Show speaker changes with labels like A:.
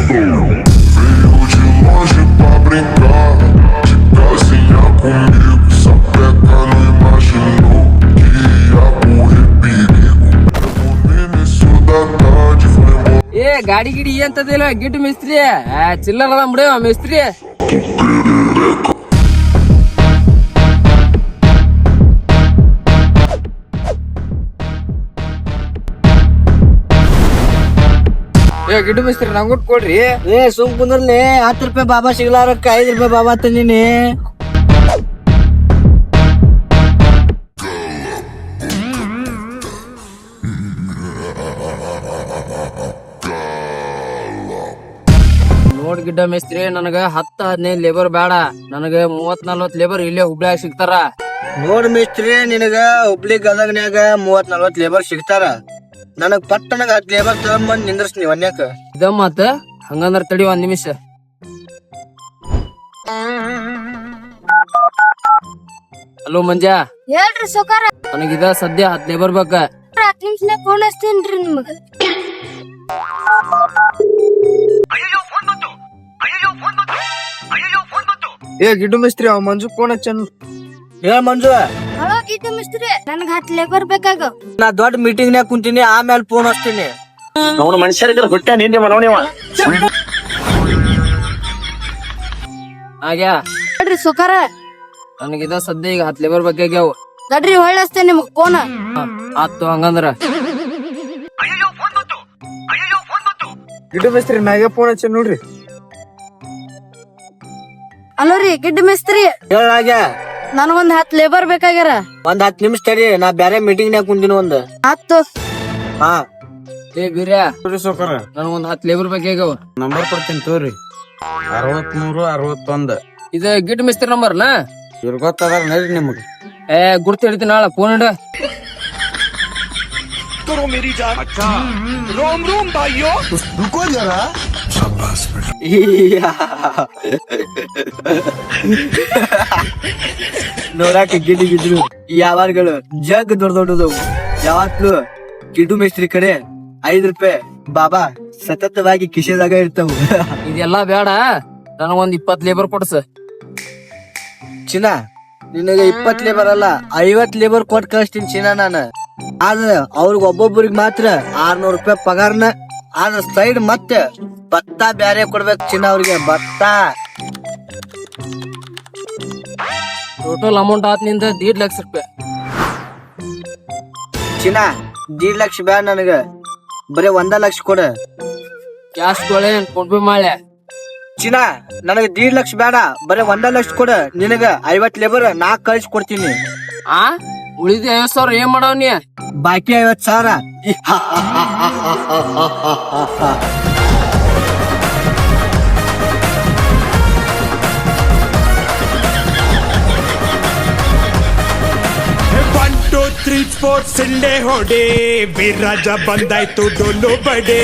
A: Veio de longe pra brincar, de casinha comigo. Sapeca não imaginou que ia correr perigo. Eu vou no início da tarde, foi embora.
B: ಏ ಗಾಡಿ ಗಿಡಿ ಅಂತದಿಲ್ಲ ಗಿಡ್ ಮಿಸ್ತ್ರಿ ಚಿಲ್ಲರ್ ಅದ ಬಿಡ ಮಿಸ್ತ್ರಿ. ಏ ಗಿಡ್ ಮಿಸ್ತ್ರಿ ನಂಗೊಟ್ ಕೊಡ್ರಿ.
C: ಏ ಸುಮ್ ಕುಂದ್ರಲಿ 10 ರೂಪಾಯಿ ಬಾಬಾ ಸಿಗ್ಲಾರಕ್ಕ 5 ರೂಪಾಯಿ ಬಾಬಾ ತಂದಿನಿ.
B: ನೋಡ್ ಗಿಡ್ಡ ಮೇಸ್ತ್ರಿ ನನಗ 10-15 ಲೇಬರ್ ಬೇಡ, ನನಗ 30-40 ಲೇಬರ್ ಇಲ್ಲೇ ಹುಬ್ಳ್ಯಾಗ ಸಿಗ್ತಾರ.
C: ನೋಡ್ ಮಿಸ್ತ್ರಿ ನಿನಗ ಹುಬ್ಳಿ ಗದಗ್ನ್ಯಾಗ 30-40 ಲೇಬರ್ ಸಿಗ್ತಾರ. ನನಗ್ ಪಟ್ಟಣಗ 10 ಲೇಬರ್ ತಗೊಂಬಂದ್ ನಿಂದ್ರಸ್ನಿ ಒನ್ಯಾಕ.
B: ಇದ ಮಾತ ಹಂಗಂದ್ರ ತಡಿ ಒಂದ್ ನಿಮಿಷ. ಹಲೋ ಮಂಜಾ,
D: ಹೇಳ್ರಿ ಸೌಕಾರ.
B: ನನಗಿದ ಸದ್ಯ 10 ಲೇಬರ್ ಬೇಕ.
D: 10 ನಿಮಿಷನಾಗ ಫೋನ್ ಹಚ್ತೀನ್ರಿ ನಿಮಗ.
C: ಏ ಗಿಡ್ಡು ಮಿಸ್ತ್ರಿ ಅವ್ ಮಂಜು ಫೋನ್ ಹಚ್ಚನ್. ಏ ಮಂಜು,
D: ಹಲೋ ಗೀತಾ ಮಿಸ್ತ್ರಿ, ನನಗ 10 ಲೇಬರ್ ಬೇಕಾಗ.
C: ನಾ ದೊಡ್ಡ ಮೀಟಿಂಗ್ ನ್ಯಾಗ ಕುಂತೀನಿ, ಆಮೇಲೆ ಫೋನ್ ಹಚ್ತೀನಿ.
E: ಅವನು ಮನುಷ್ಯರಿಗೆ ಹುಟ್ಟ ನಿಂದೆ ಮನವಣಿವ
B: ಆಗ್ಯಾ
D: ಹೇಳ್ರಿ ಸೌಕಾರ.
B: ನನಗಿದ ಸದ್ಯ ಈಗ 10 ಲೇಬರ್ ಬೇಕಾಗ್ಯಾವ.
D: ತಡ್ರಿ ಹೊಳ್ಳಿ ಹಚ್ತೇನೆ ನಿಮಗ್ ಫೋನ್.
B: ಆತು ಹಂಗಂದ್ರ.
C: ಗಿಡ್ಡು ಮಿಸ್ತ್ರಿ ಮ್ಯಾಗ ಫೋನ್ ಹಚ್ಚ ನೋಡ್ರಿ.
D: ಹಲೋ ರೀ ಗಿಡ್ಡ ಮಿಸ್ತ್ರಿ,
C: ಹೇಳಾಗ
D: ನನಗೊಂದ್ 10 ಲೇಬರ್ ಬೇಕಾಗ್ಯಾರ.
C: ಒಂದ್ 10 ನಿಮಿಷ ತಡಿ, ನಾ ಬ್ಯಾರೆ ಮೀಟಿಂಗ್ ನ್ಯಾಗ ಕುಂತೀನಿ ಒಂದ್.
D: ಆತು.
C: ಹಾ
B: ಏ ಬೀರ್ಯಾ,
F: ಸೌಕರ
B: ನನಗೊಂದ್ 10 ಲೇಬರ್ ಬೇಕಾಗ್ಯಾವ.
F: ನಂಬರ್ ಕೊಡ್ತೀನಿ ತೋರಿ. 6361
B: ಇದು ಗಿಡ್ ಮಿಸ್ತ್ರಿ ನಂಬರ್ನ?
F: ಇವ್ರ ಗೊತ್ತದಾರ ನಡ್ರಿ ನಿಮ್ಗೆ.
B: ಏ ಗುರ್ತ ಹಿಡಿತೀನಿ ನಾಳೆ ಫೋನ್ ಇಡ.
C: ನೋಡಾಕ ಗಿಡ್ಡು ಗಿಡ್ಡು ಯಾವಾರ್ಗಳು ಜಗ್ ದೊಡ್ಡ ದೊಡ್ಡದವು. ಯಾವತ್ಲು ಗಿಡ್ಡು ಮೇಸ್ತ್ರಿ ಕಡೆ 5 ರೂಪಾಯಿ ಬಾಬಾ ಸತತವಾಗಿ ಕಿಶೆದಾಗ ಇರ್ತಾವ.
B: ಇದೆಲ್ಲಾ ಬೇಡ, ನನಗೊಂದ್ 20 ಲೇಬರ್ ಕೊಡ್ಸ.
C: ಚಿನ್ನ, ನಿನಗ 20 ಲೇಬರ್ ಅಲ್ಲ 50 ಲೇಬರ್ ಕೊಟ್ ಕಳಿಸ್ತೀನಿ ಚಿನ್ನ ನಾನು. ಆದ್ರ ಅವ್ರಿಗೆ ಒಬ್ಬೊಬ್ಬರಿಗೆ ಮಾತ್ರ 600 ರೂಪಾಯಿ ಪಗಾರನ. ಆದ್ರ ಸೈಡ್ ಮತ್ತೆ ಭತ್ತ ಬ್ಯಾರೆ ಕೊಡ್ಬೇಕು ಚಿನ್ನ ಅವ್ರಿಗೆ, ಭತ್ತ.
B: ಟೋಟಲ್ ಅಮೌಂಟ್ ಆತ್ ನಿಂದ 1.5 ಲಕ್ಷ ರೂಪಾಯಿ.
C: ಚಿನ್ನ 1.5 ಲಕ್ಷ ಬ್ಯಾಡ ನನಗ, ಬರೀ 1 ಲಕ್ಷ ಕೊಡ.
B: ಕ್ಯಾಶ್ ತೊಳೆ ಫೋನ್ ಪೇ ಮಾಡ್ಲೆ.
C: ಚಿನ್ನ ನನಗ 1.5 ಲಕ್ಷ ಬೇಡ, ಬರೀ 1 ಲಕ್ಷ ಕೊಡ. ನಿನಗ 50 ಲೇಬರ್ ನಾ ಕಳ್ಸಿ ಕೊಡ್ತೀನಿ.
B: ಆ ಉಳಿದ 50,000 ಏನ್ ಮಾಡವ್ ನೀ?
C: ಬಾಕಿ 50,000.
G: ಒನ್ ಟೂ ತ್ರೀ ಫೋರ್ ಸಿಳ್ಳೆ ಹೊಡೆ, ವಿರಾಜ ಬಂದಾಯ್ತು ಡೊಲ್ಲು ಬಡೆ.